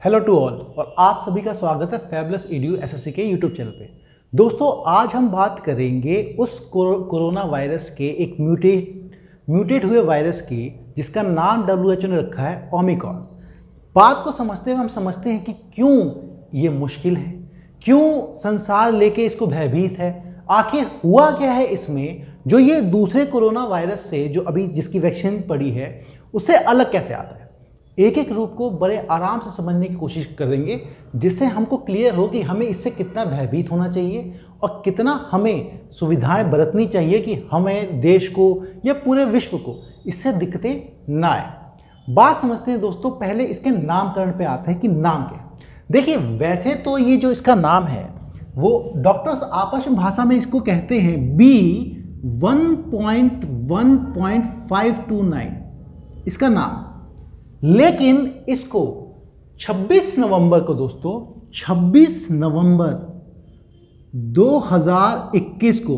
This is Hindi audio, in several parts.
हेलो टू ऑल और आप सभी का स्वागत है फैबुलस एडू एसएससी के यूट्यूब चैनल पे। दोस्तों आज हम बात करेंगे उस कोरोना वायरस के एक म्यूटेट हुए वायरस की जिसका नाम WHO ने रखा है ओमिक्रॉन। बात को समझते हुए हम समझते हैं कि क्यों ये मुश्किल है, क्यों संसार लेके इसको भयभीत है, आखिर हुआ क्या है इसमें जो ये दूसरे कोरोना वायरस से जो अभी जिसकी वैक्सीन पड़ी है उससे अलग कैसे आता है। एक एक रूप को बड़े आराम से समझने की कोशिश करेंगे जिससे हमको क्लियर हो कि हमें इससे कितना भयभीत होना चाहिए और कितना हमें सुविधाएं बरतनी चाहिए कि हमें देश को या पूरे विश्व को इससे दिक्कतें ना आए। बात समझते हैं दोस्तों, पहले इसके नामकरण पे आते हैं कि नाम क्या। देखिए वैसे तो ये जो इसका नाम है वो डॉक्टर्स आपस में भाषा में इसको कहते हैं B1.1.529 इसका नाम, लेकिन इसको 26 नवंबर को दोस्तों 26 नवंबर 2021 को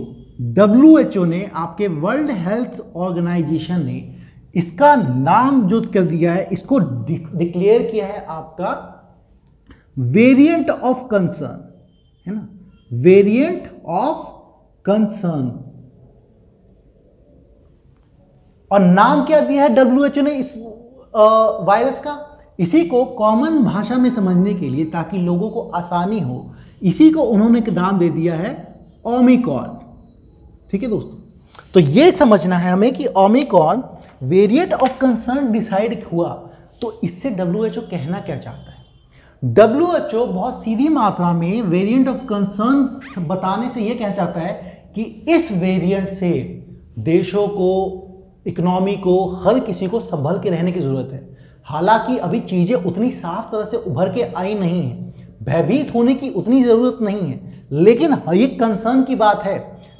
WHO ने, आपके वर्ल्ड हेल्थ ऑर्गेनाइजेशन ने इसका नाम जो कर दिया है, इसको डिक्लेयर किया है आपका वेरिएंट ऑफ कंसर्न, है ना, वेरिएंट ऑफ कंसर्न। और नाम क्या दिया है WHO ने इस वायरस का? इसी को कॉमन भाषा में समझने के लिए ताकि लोगों को आसानी हो, इसी को उन्होंने नाम दे दिया है ओमिक्रॉन। ठीक है दोस्तों, तो ये समझना है हमें कि Omicron variant of concern decide हुआ, तो इससे WHO कहना क्या चाहता है। WHO बहुत सीधी मात्रा में वेरिएंट ऑफ कंसर्न बताने से यह कहना चाहता है कि इस वेरिएंट से देशों को, इकोनॉमी को, हर किसी को संभल के रहने की जरूरत है। हालांकि अभी चीजें उतनी साफ तरह से उभर के आई नहीं है, भयभीत होने की उतनी जरूरत नहीं है, लेकिन ये कंसर्न की बात है,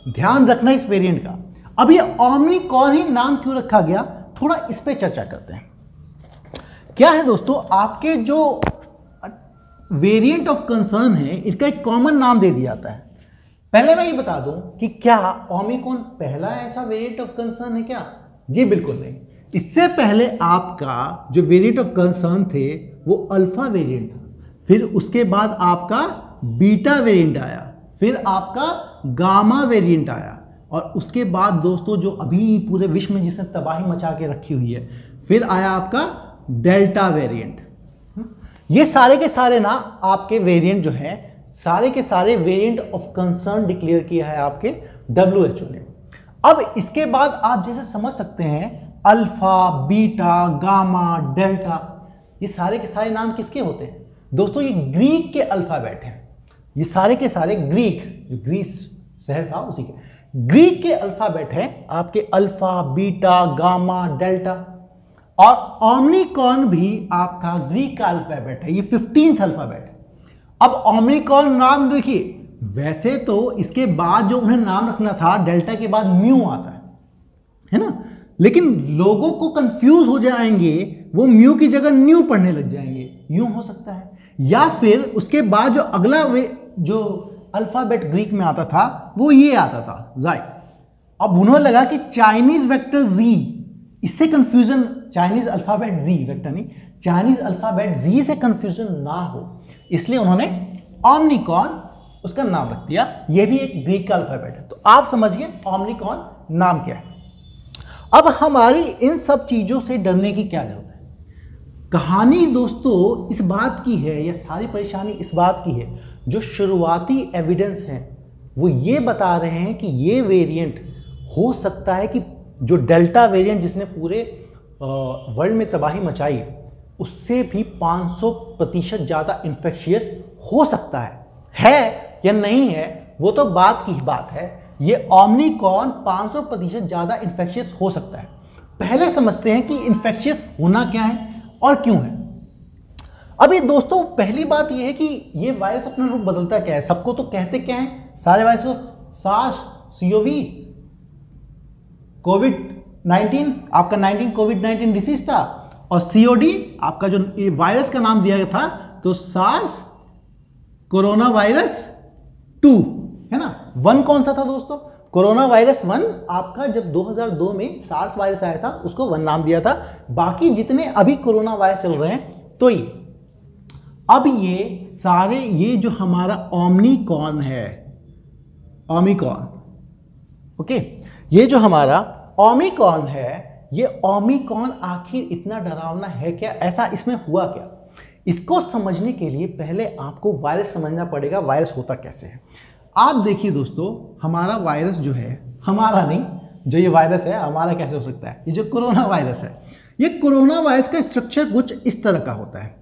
ध्यान रखना इस वेरिएंट का। अब ये ओमिक्रॉन ही नाम क्यों रखा गया, थोड़ा इस पे चर्चा करते हैं। क्या है दोस्तों, आपके जो वेरिएंट ऑफ कंसर्न है इसका एक कॉमन नाम दे दिया जाता है। पहले मैं ये बता दूं कि क्या ओमिक्रॉन पहला ऐसा वेरिएंट ऑफ कंसर्न है क्या? जी बिल्कुल नहीं। इससे पहले आपका जो वेरिएंट ऑफ कंसर्न थे वो अल्फा वेरिएंट था, फिर उसके बाद आपका बीटा वेरिएंट आया, फिर आपका गामा वेरिएंट आया, और उसके बाद दोस्तों जो अभी पूरे विश्व में जिसने तबाही मचा के रखी हुई है, फिर आया आपका डेल्टा वेरिएंट। ये सारे के सारे ना आपके वेरिएंट जो है, सारे के सारे वेरिएंट ऑफ कंसर्न डिक्लेयर किया है आपके WHO ने। अब इसके बाद आप जैसे समझ सकते हैं अल्फा, बीटा, गामा, डेल्टा, ये सारे के सारे नाम किसके होते हैं दोस्तों? ये ग्रीक के अल्फाबेट हैं। ये सारे के सारे ग्रीक, जो ग्रीस शहर था उसी के ग्रीक के अल्फाबेट हैं आपके, अल्फा, बीटा, गामा, डेल्टा। और ओमिक्रॉन भी आपका ग्रीक का अल्फाबेट है, ये 15th अल्फाबेट है। अब ओमिक्रॉन नाम देखिए, वैसे तो इसके बाद जो उन्हें नाम रखना था, डेल्टा के बाद म्यू आता है ना, लेकिन लोगों को कंफ्यूज हो जाएंगे, वो म्यू की जगह न्यू पढ़ने लग जाएंगे, यूं हो सकता है। या फिर उसके बाद जो अगला जो अल्फाबेट ग्रीक में आता था वो ये आता था जाई। अब उन्होंने लगा कि चाइनीज वेक्टर जी, इससे कंफ्यूजन, चाइनीज अल्फाबेट जी वेक्टर नहीं, चाइनीज अल्फाबेट जी से कंफ्यूजन ना हो, इसलिए उन्होंने ओमिक्रॉन उसका नाम रख दिया। यह भी एक ग्रीक का अल्फाबेट है। तो आप समझिए ओमिक्रॉन नाम क्या है। अब हमारी इन सब चीजों से डरने की क्या जरूरत है? कहानी दोस्तों इस बात की है, या सारी परेशानी इस बात की है, जो शुरुआती एविडेंस है वो ये बता रहे हैं कि ये वेरिएंट हो सकता है कि जो डेल्टा वेरिएंट जिसने पूरे वर्ल्ड में तबाही मचाई, उससे भी 500% ज्यादा इन्फेक्शियस हो सकता है या नहीं है वो तो बात की बात है। ये ओमिक्रॉन 500% ज्यादा इन्फेक्शियस हो सकता है। पहले समझते हैं कि इन्फेक्शियस होना क्या है और क्यों है। अभी दोस्तों पहली बात यह है कि ये वायरस अपना रूप बदलता क्या है। सबको तो कहते क्या है, सारे वायरस को सार्स CoV, कोविड-19 आपका 19 कोविड-19 डिसीज था, और COD आपका जो वायरस का नाम दिया गया था तो सार्स कोरोना वायरस 2, है ना। 1 कौन सा था दोस्तों? कोरोना वायरस 1 आपका जब 2002 में सार्स वायरस आया था उसको 1 नाम दिया था। बाकी जितने अभी कोरोना वायरस चल रहे हैं तो ये अब ये सारे, ये जो हमारा ओमिक्रॉन है, ओमिक्रॉन, ओके, ये जो हमारा ओमिक्रॉन है, ये ओमिक्रॉन आखिर इतना डरावना है क्या? ऐसा इसमें हुआ क्या? इसको समझने के लिए पहले आपको वायरस समझना पड़ेगा, वायरस होता कैसे है। आप देखिए दोस्तों, हमारा वायरस जो है, हमारा नहीं, जो ये वायरस है हमारा कैसे हो सकता है? ये जो कोरोना वायरस है, ये कोरोना वायरस का स्ट्रक्चर कुछ इस तरह का होता है।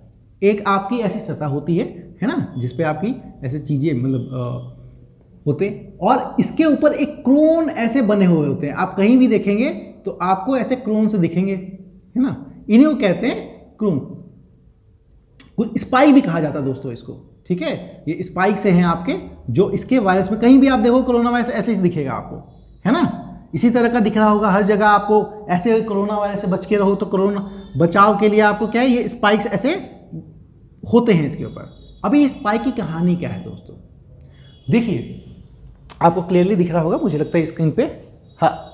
एक आपकी ऐसी सतह होती है ना, जिसपे आपकी ऐसे चीजें मतलब होते, और इसके ऊपर एक क्रोन ऐसे बने हुए होते हैं। आप कहीं भी देखेंगे तो आपको ऐसे क्रोन से दिखेंगे, है ना, इन्हीं को कहते हैं क्रोन। कुछ स्पाइक भी कहा जाता है दोस्तों इसको, ठीक है, ये स्पाइक से हैं आपके, जो इसके वायरस में कहीं भी आप देखो कोरोना वायरस ऐसे ही दिखेगा आपको, है ना, इसी तरह का दिख रहा होगा हर जगह आपको। ऐसे कोरोना वायरस से बच के रहो, तो कोरोना बचाव के लिए आपको क्या है, ये स्पाइक्स ऐसे होते हैं इसके ऊपर। अभी इस स्पाइक की कहानी क्या है दोस्तों? देखिए, आपको क्लियरली दिख रहा होगा मुझे लगता है स्क्रीन पे। हाँ,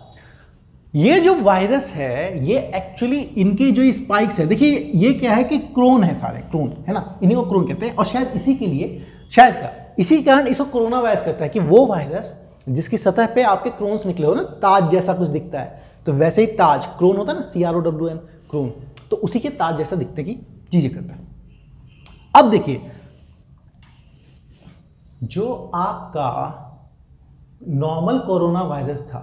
ये जो वायरस है, ये एक्चुअली इनके जो स्पाइक्स है, देखिए ये क्या है कि क्रोन है, सारे क्रोन, है ना, इन्हीं को क्रोन कहते हैं। और शायद इसी के लिए, शायद का इसी कारण इसको कोरोना वायरस कहता है कि वो वायरस जिसकी सतह पे आपके क्रोन्स निकले हो ना, ताज जैसा कुछ दिखता है, तो वैसे ही ताज क्रोन होता है ना, CROWN, क्रोन, तो उसी के ताज जैसा दिखने की चीजें करता है। अब देखिए, जो आपका नॉर्मल कोरोना वायरस था,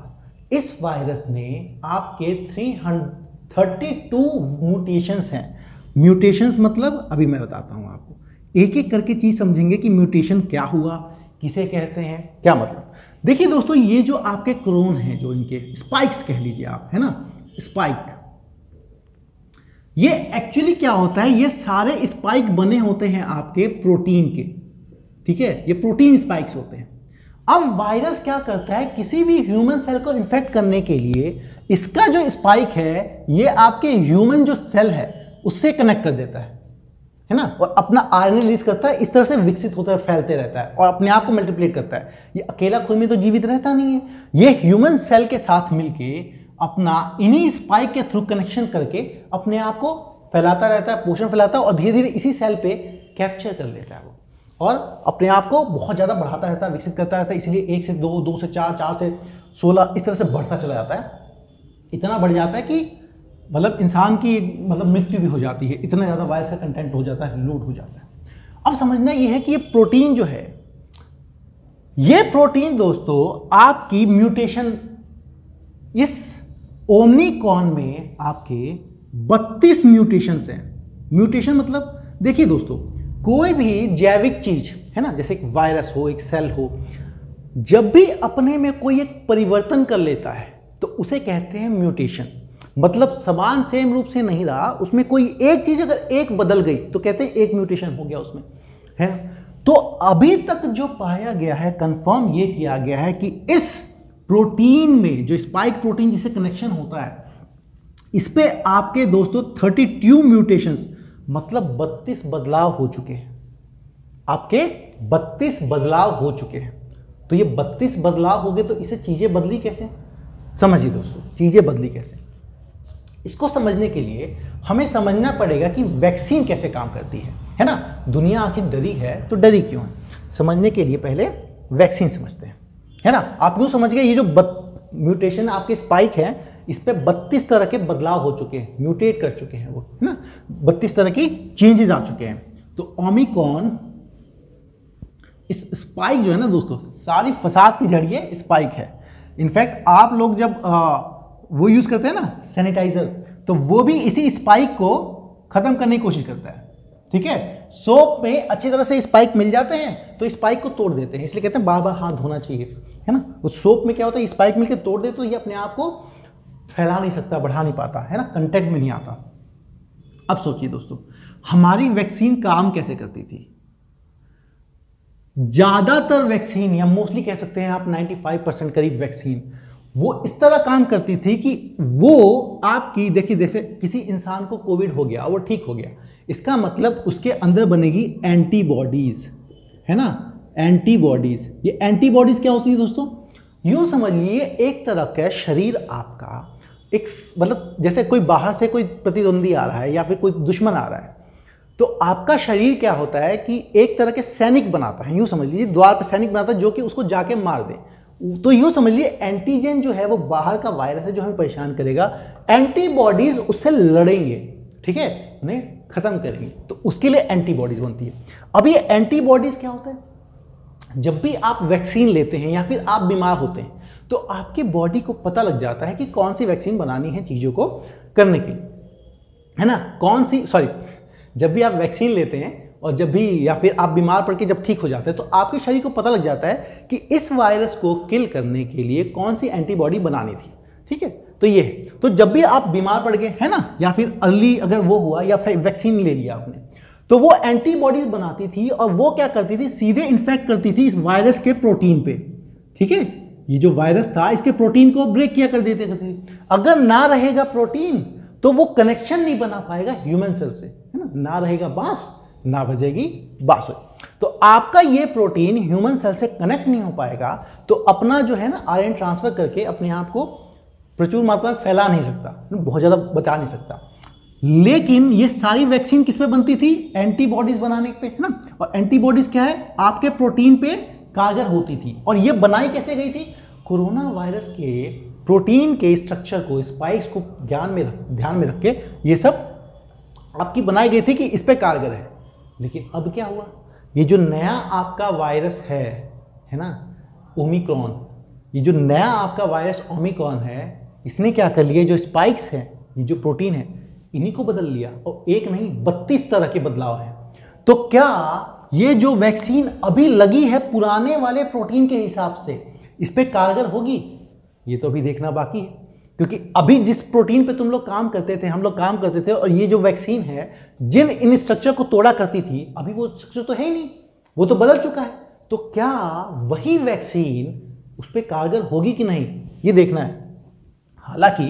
इस वायरस में आपके 332 म्यूटेशंस हैं। म्यूटेशंस मतलब अभी मैं बताता हूं आपको, एक एक करके चीज समझेंगे कि म्यूटेशन क्या हुआ, किसे कहते हैं, क्या मतलब। देखिए दोस्तों, ये जो आपके क्रोन हैं, जो इनके स्पाइक्स कह लीजिए आप, है ना, स्पाइक, ये एक्चुअली क्या होता है, ये सारे स्पाइक बने होते हैं आपके प्रोटीन के, ठीक है, ये प्रोटीन स्पाइक्स होते हैं। अब वायरस क्या करता है, किसी भी ह्यूमन सेल को इन्फेक्ट करने के लिए इसका जो स्पाइक है, ये आपके ह्यूमन जो सेल है उससे कनेक्ट कर देता है ना, और अपना आरएनए रिलीज करता है, इस तरह से विकसित होता है, फैलते रहता है और अपने आप को मल्टीप्लेट करता है। ये अकेला खुद में तो जीवित रहता नहीं है, ये ह्यूमन सेल के साथ मिलके अपना इन्हीं स्पाइक के थ्रू कनेक्शन करके अपने आप को फैलाता रहता है, पोषण फैलाता है, और धीरे धीरे इसी सेल पे कैप्चर कर लेता है वो, और अपने आप को बहुत ज़्यादा बढ़ाता रहता है, विकसित करता रहता है। इसलिए 1 से 2, 2 से 4, 4 से 16 इस तरह से बढ़ता चला जाता है। इतना बढ़ जाता है कि मतलब इंसान की मतलब मृत्यु भी हो जाती है, इतना ज़्यादा वायरस का कंटेंट हो जाता है, लोड हो जाता है। अब समझना ये है कि ये प्रोटीन जो है, ये प्रोटीन दोस्तों आपकी म्यूटेशन, इस ओमिक्रॉन में आपके 32 म्यूटेशंस हैं। म्यूटेशन मतलब देखिए दोस्तों, कोई भी जैविक चीज है ना, जैसे एक वायरस हो, एक सेल हो, जब भी अपने में कोई एक परिवर्तन कर लेता है तो उसे कहते हैं म्यूटेशन। मतलब समान सेम रूप से नहीं रहा, उसमें कोई एक चीज अगर एक बदल गई तो कहते हैं एक म्यूटेशन हो गया उसमें, है ना। तो अभी तक जो पाया गया है, कंफर्म ये किया गया है कि इस प्रोटीन में जो स्पाइक प्रोटीन जिससे कनेक्शन होता है, इस पे आपके दोस्तों 32 म्यूटेशंस मतलब 32 बदलाव हो चुके हैं, आपके 32 बदलाव हो चुके हैं। तो ये 32 बदलाव हो गए, तो इसे चीजें बदली कैसे, समझिए दोस्तों, चीजें बदली कैसे। इसको समझने के लिए हमें समझना पड़ेगा कि वैक्सीन कैसे काम करती है ना। दुनिया आखिर डरी है तो डरी क्यों है, समझने के लिए पहले वैक्सीन समझते हैं, है ना। आप यूं समझ गए, ये जो म्यूटेशन आपके स्पाइक है, इस पे 32 तरह के बदलाव हो चुके हैं, म्यूटेट कर चुके हैं वो, है ना, 32 तरह की चेंजेस आ चुके हैं। तो ओमिक्रॉन, इस स्पाइक जो है ना दोस्तों, सारी फसाद की जड़ ये स्पाइक है। इनफैक्ट आप लोग जब वो यूज करते हैं ना सैनिटाइजर, तो वो भी इसी स्पाइक को खत्म करने की कोशिश करता है, ठीक है। सोप में अच्छी तरह से स्पाइक मिल जाते हैं तो स्पाइक को तोड़ देते हैं, इसलिए कहते हैं बार बार हाथ धोना चाहिए, है ना। उस सोप में क्या होता है, स्पाइक मिलकर तोड़ देते तो ये अपने आप को फैला नहीं सकता, बढ़ा नहीं पाता, है ना, कंटेक्ट में नहीं आता। अब सोचिए दोस्तों, हमारी वैक्सीन काम कैसे करती थी। ज्यादातर वैक्सीन, या मोस्टली कह सकते हैं आप 95% करीब वैक्सीन, वो इस तरह काम करती थी कि वो आपकी, देखिए जैसे किसी इंसान को कोविड हो गया, वो ठीक हो गया, इसका मतलब उसके अंदर बनेगी एंटीबॉडीज, है ना, एंटीबॉडीज। ये एंटीबॉडीज क्या होती है दोस्तों, यूं समझ लीजिए एक तरह का शरीर आपका एक, मतलब जैसे कोई बाहर से कोई प्रतिद्वंदी आ रहा है या फिर कोई दुश्मन आ रहा है, तो आपका शरीर क्या होता है कि एक तरह के सैनिक बनाता है, यूं समझ लीजिए द्वार पर सैनिक बनाता है जो कि उसको जाके मार दे। तो यूं समझ लीजिए एंटीजन जो है वो बाहर का वायरस है जो हमें परेशान करेगा, एंटीबॉडीज उससे लड़ेंगे, ठीक है, उन्हें खत्म करेंगे, तो उसके लिए एंटीबॉडीज बनती है। अब ये एंटीबॉडीज क्या होता है, जब भी आप वैक्सीन लेते हैं या फिर आप बीमार होते हैं तो आपके बॉडी को पता लग जाता है कि कौन सी वैक्सीन बनानी है चीज़ों को करने के लिए, है ना, कौन सी, सॉरी, जब भी आप वैक्सीन लेते हैं और जब भी या फिर आप बीमार पड़ के जब ठीक हो जाते हैं तो आपके शरीर को पता लग जाता है कि इस वायरस को किल करने के लिए कौन सी एंटीबॉडी बनानी थी, ठीक है। तो ये है, तो जब भी आप बीमार पड़ गए, है ना, या फिर अर्ली अगर वो हुआ या फिर वैक्सीन ले लिया आपने, तो वो एंटीबॉडीज बनाती थी और वो क्या करती थी, सीधे इन्फेक्ट करती थी इस वायरस के प्रोटीन पे, ठीक है। ये जो वायरस था इसके प्रोटीन को ब्रेक किया कर देते थे। अगर ना रहेगा प्रोटीन तो वो कनेक्शन नहीं बना पाएगा ह्यूमन सेल से, है ना रहेगा बांस ना बजेगी बांसुरी। तो आपका ये प्रोटीन ह्यूमन सेल से कनेक्ट नहीं हो पाएगा, तो अपना जो है ना आरएन ट्रांसफर करके अपने आप को प्रचुर मात्रा में फैला नहीं सकता, बहुत ज्यादा बचा नहीं सकता। लेकिन ये सारी वैक्सीन किस पे बनती थी, एंटीबॉडीज बनाने पे, है ना। और एंटीबॉडीज क्या है, आपके प्रोटीन पे कारगर होती थी। और ये बनाई कैसे गई थी, कोरोना वायरस के प्रोटीन के स्ट्रक्चर को, स्पाइक्स को ध्यान में रख के ये सब आपकी बनाई गई थी कि इस पे कारगर है। लेकिन अब क्या हुआ, ये जो नया आपका वायरस है ना, ओमिक्रॉन, ये जो नया आपका वायरस ओमिक्रॉन है, इसने क्या कर लिया, जो स्पाइक्स है, ये जो प्रोटीन है, इन्हीं को बदल लिया। और एक नहीं 32 तरह के बदलाव हैं। तो क्या ये जो वैक्सीन अभी लगी है पुराने वाले प्रोटीन के हिसाब से, इस पे कारगर होगी, ये तो अभी देखना बाकी है। क्योंकि अभी जिस प्रोटीन पे तुम लोग काम करते थे, हम लोग काम करते थे, और ये जो वैक्सीन है जिन इन स्ट्रक्चर को तोड़ा करती थी, अभी वो स्ट्रक्चर तो है ही नहीं, वो तो बदल चुका है। तो क्या वही वैक्सीन उस पर कारगर होगी कि नहीं, ये देखना है। हालांकि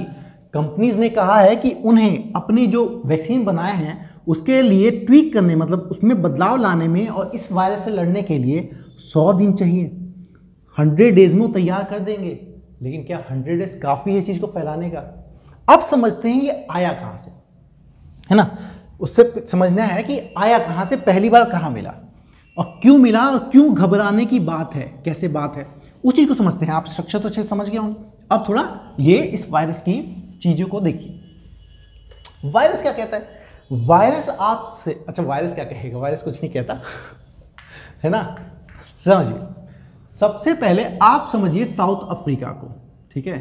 कंपनीज ने कहा है कि उन्हें अपने जो वैक्सीन बनाए हैं उसके लिए ट्वीक करने, मतलब उसमें बदलाव लाने में और इस वायरस से लड़ने के लिए 100 दिन चाहिए। 100 डेज में वो तैयार कर देंगे। लेकिन क्या 100 डेज काफ़ी है इस चीज़ को फैलाने का? अब समझते हैं ये आया कहाँ से, है ना। उससे समझना है कि आया कहाँ से, पहली बार कहाँ मिला और क्यों मिला और क्यों घबराने की बात है, कैसे बात है, उस चीज़ को समझते हैं। आप स्ट्रक्चर तो अच्छे से समझ गए होंगे। अब थोड़ा ये इस वायरस की चीज़ों को देखिए। वायरस क्या कहता है, वायरस आपसे, अच्छा वायरस क्या कहेगा, वायरस कुछ नहीं कहता है ना। समझिए, सबसे पहले आप समझिए साउथ अफ्रीका को, ठीक है।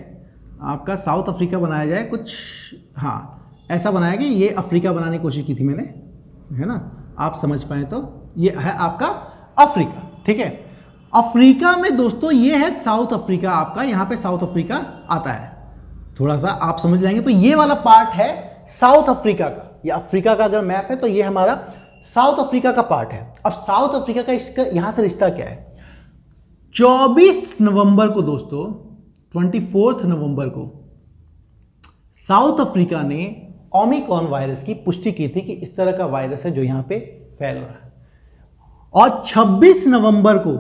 आपका साउथ अफ्रीका बनाया जाए कुछ, हाँ ऐसा बनाया कि ये अफ्रीका बनाने की कोशिश की थी मैंने, है ना, आप समझ पाए तो। ये है आपका अफ्रीका, ठीक है। अफ्रीका में दोस्तों ये है साउथ अफ्रीका आपका, यहाँ पे साउथ अफ्रीका आता है। थोड़ा सा आप समझ जाएंगे तो ये वाला पार्ट है साउथ अफ्रीका का। ये अफ्रीका का अगर मैप है तो ये हमारा साउथ अफ्रीका का पार्ट है। अब साउथ अफ्रीका का इसका यहां से रिश्ता क्या है, 24 नवंबर को दोस्तों, 24 नवंबर को साउथ अफ्रीका ने ओमिक्रॉन वायरस की पुष्टि की थी कि इस तरह का वायरस है जो यहां पे फैल रहा है। और 26 नवंबर को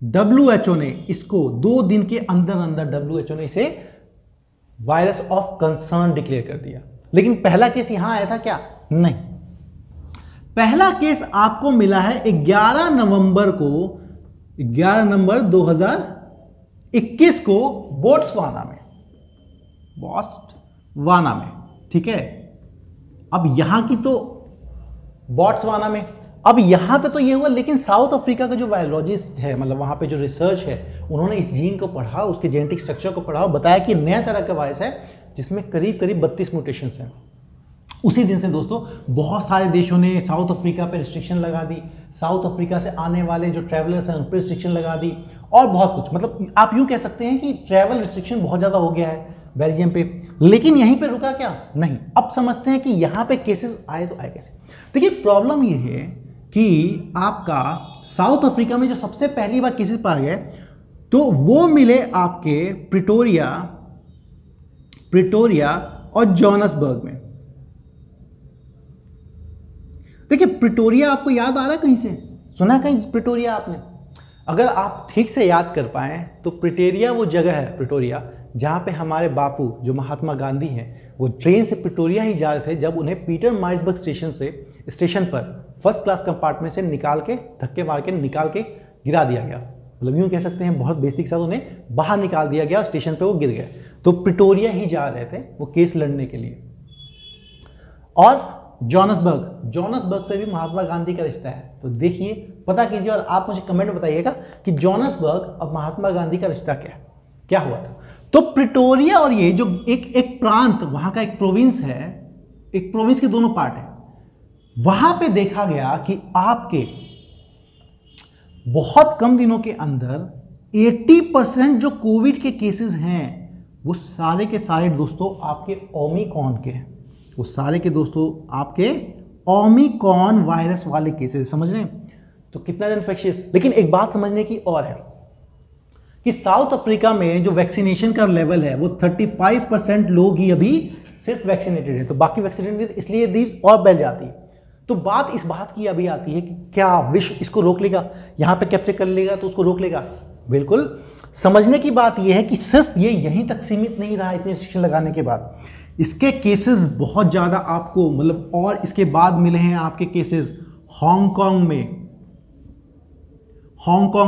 WHO ने इसको 2 दिन के अंदर अंदर WHO ने इसे वायरस ऑफ कंसर्न डिक्लेयर कर दिया। लेकिन पहला केस यहां आया था क्या, नहीं। पहला केस आपको मिला है 11 नवंबर को, 11 नवंबर 2021 को बोट्सवाना में, ठीक है। अब यहां की तो बोट्सवाना में, अब यहां पे तो ये हुआ, लेकिन साउथ अफ्रीका का जो वायरोलॉजिस्ट है, मतलब वहां पे जो रिसर्च है, उन्होंने इस जीन को पढ़ा, उसके जेनेटिक स्ट्रक्चर को पढ़ा, बताया कि नया तरह का वायरस है जिसमें करीब 32 म्यूटेशंस हैं। उसी दिन से दोस्तों बहुत सारे देशों ने साउथ अफ्रीका पे रिस्ट्रिक्शन लगा दी, साउथ अफ्रीका से आने वाले जो ट्रैवलर्स हैं उन पर रिस्ट्रिक्शन लगा दी, और बहुत कुछ। मतलब आप यूं कह सकते हैं कि ट्रैवल रिस्ट्रिक्शन बहुत ज़्यादा हो गया है बेल्जियम पे। लेकिन यहीं पे रुका क्या, नहीं। अब समझते हैं कि यहाँ पे केसेस आए तो आए कैसे। देखिए प्रॉब्लम ये है कि आपका साउथ अफ्रीका में जो सबसे पहली बार केसेस पाए गए तो वो मिले आपके प्रिटोरिया और जोहान्सबर्ग में। देखिए प्रिटोरिया आपको याद आ रहा है कहीं से, सुना है कहीं प्रिटोरिया आपने? अगर आप ठीक से याद कर पाए तो प्रिटोरिया वो जगह है, प्रिटोरिया, जहाँ पे हमारे बापू जो महात्मा गांधी हैं वो ट्रेन से प्रिटोरिया ही जा रहे थे जब उन्हें पीटर मार्ट्सबर्ग स्टेशन से स्टेशन पर फर्स्ट क्लास कंपार्टमेंट से निकाल के, धक्के मार के निकाल के गिरा दिया गया। मतलब यूँ कह सकते हैं बहुत बेइज्जती के साथ उन्हें बाहर निकाल दिया गया और स्टेशन पे वो गिर गए। तो प्रिटोरिया ही जा रहे थे वो केस लड़ने के लिए। और जोहान्सबर्ग से भी महात्मा गांधी का रिश्ता है। तो देखिए, पता कीजिए और आप मुझे कमेंट में बताइएगा कि जोहान्सबर्ग और महात्मा गांधी का रिश्ता क्या हुआ था। तो प्रिटोरिया और ये जो एक प्रांत, वहां का एक प्रोविंस है, एक प्रोविंस के दोनों पार्ट है, वहां पे देखा गया कि आपके बहुत कम दिनों के अंदर 80% जो कोविड के केसेस हैं वो सारे के सारे दोस्तों आपके ओमिक्रॉन के हैं। वो सारे के दोस्तों आपके ओमिक्रॉन वायरस वाले केसेस, समझ रहे हैं। तो कितना इन्फेक्शियस। लेकिन एक बात समझने की और है कि साउथ अफ्रीका में जो वैक्सीनेशन का लेवल है वो 35% लोग ही अभी सिर्फ वैक्सीनेटेड है। तो बाकी वैक्सीनेटेड, इसलिए दीज और बढ़ जाती है। तो बात इस बात की अभी आती है कि क्या विश्व इसको रोक लेगा, यहां पे कैप्चर कर लेगा तो उसको रोक लेगा? बिल्कुल। समझने की बात यह है कि सिर्फ ये यहीं तक सीमित नहीं रहा इतने रिस्ट्रिक्शन लगाने के बाद। इसके केसेस बहुत ज़्यादा आपको, मतलब और इसके बाद मिले हैं आपके केसेस हांगकांग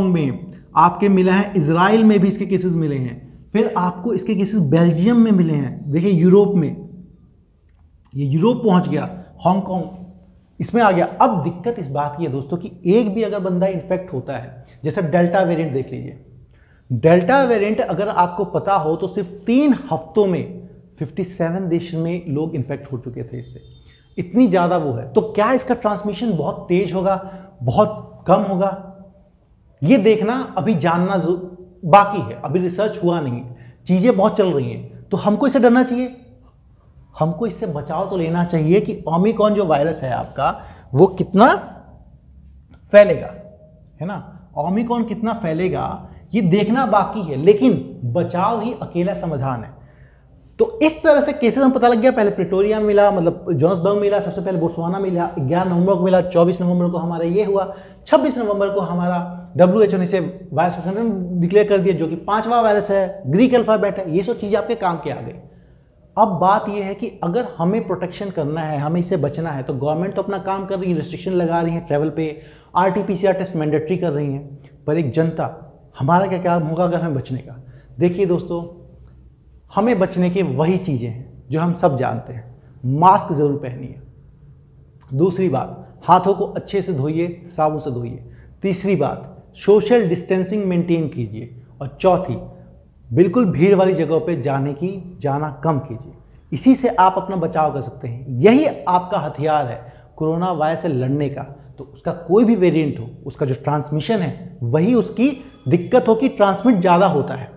में आपके मिले हैं, इजराइल में भी इसके केसेस मिले हैं, फिर आपको इसके केसेस बेल्जियम में मिले हैं। देखिए यूरोप में, ये यूरोप पहुंच गया, हांगकांग इसमें आ गया। अब दिक्कत इस बात की है दोस्तों कि एक भी अगर बंदा इन्फेक्ट होता है, जैसे डेल्टा वेरिएंट देख लीजिए, डेल्टा वेरिएंट अगर आपको पता हो तो सिर्फ 3 हफ्तों में 57 देश में लोग इन्फेक्ट हो चुके थे इससे, इतनी ज़्यादा वो है। तो क्या इसका ट्रांसमिशन बहुत तेज होगा, बहुत कम होगा, ये देखना अभी जानना बाकी है, अभी रिसर्च हुआ नहीं है, चीज़ें बहुत चल रही हैं। तो हमको इससे डरना चाहिए, हमको इससे बचाव तो लेना चाहिए कि ओमिक्रॉन जो वायरस है आपका वो कितना फैलेगा, है ना। ओमिक्रॉन कितना फैलेगा ये देखना बाकी है, लेकिन बचाव ही अकेला समाधान है। तो इस तरह से केसेस हम पता लग गया। पहले प्रिटोरिया मिला, मतलब जोहान्सबर्ग मिला, सबसे पहले बोत्सवाना मिला, 11 नवंबर को मिला, 24 नवंबर को हमारा ये हुआ, 26 नवंबर को हमारा WHO ने इसे वायरस संक्रमण डिक्लेयर कर दिया, जो कि 5वां वायरस है, ग्रीक अल्फाबेट है। ये सब चीज़ें आपके काम के आ गई। अब बात यह है कि अगर हमें प्रोटेक्शन करना है, हमें इससे बचना है, तो गवर्नमेंट तो अपना काम कर रही है, रिस्ट्रिक्शन लगा रही है, ट्रैवल पे RT-PCR टेस्ट मैंडेटरी कर रही हैं, पर एक जनता, हमारा क्या काम होगा अगर हमें बचने का? देखिए दोस्तों, हमें बचने की वही चीज़ें हैं जो हम सब जानते हैं। मास्क ज़रूर पहनिए, दूसरी बात हाथों को अच्छे से धोइए, साबुन से धोइए, तीसरी बात सोशल डिस्टेंसिंग मेंटेन कीजिए, और चौथी बिल्कुल भीड़ वाली जगहों पे जाना कम कीजिए। इसी से आप अपना बचाव कर सकते हैं। यही आपका हथियार है कोरोना वायरस से लड़ने का। तो उसका कोई भी वेरिएंट हो, उसका जो ट्रांसमिशन है वही उसकी दिक्कत हो कि ट्रांसमिट ज़्यादा होता है।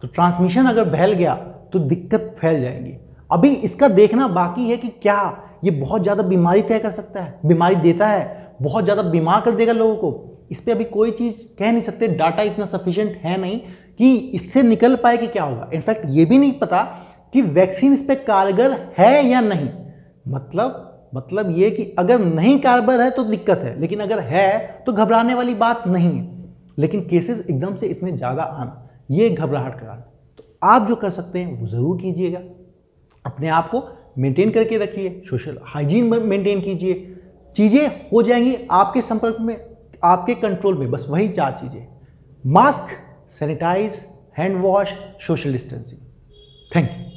तो ट्रांसमिशन अगर फैल गया तो दिक्कत फैल जाएगी। अभी इसका देखना बाकी है कि क्या ये बहुत ज़्यादा बीमारी तय कर सकता है, बीमारी देता है, बहुत ज़्यादा बीमार कर देगा लोगों को। इस पर अभी कोई चीज़ कह नहीं सकते, डाटा इतना सफिशिएंट है नहीं कि इससे निकल पाए कि क्या होगा। इनफैक्ट ये भी नहीं पता कि वैक्सीन इस पर कारगर है या नहीं। मतलब ये कि अगर नहीं कारगर है तो दिक्कत है, लेकिन अगर है तो घबराने वाली बात नहीं है। लेकिन केसेस एकदम से इतने ज़्यादा आना, ये घबराहट का कारण। तो आप जो कर सकते हैं वो ज़रूर कीजिएगा, अपने आप को मेंटेन करके रखिए, सोशल हाइजीन मेंटेन कीजिए, चीज़ें हो जाएंगी आपके संपर्क में, आपके कंट्रोल में। बस वही 4 चीज़ें: mask, sanitise, hand wash, social distancing. Thank you.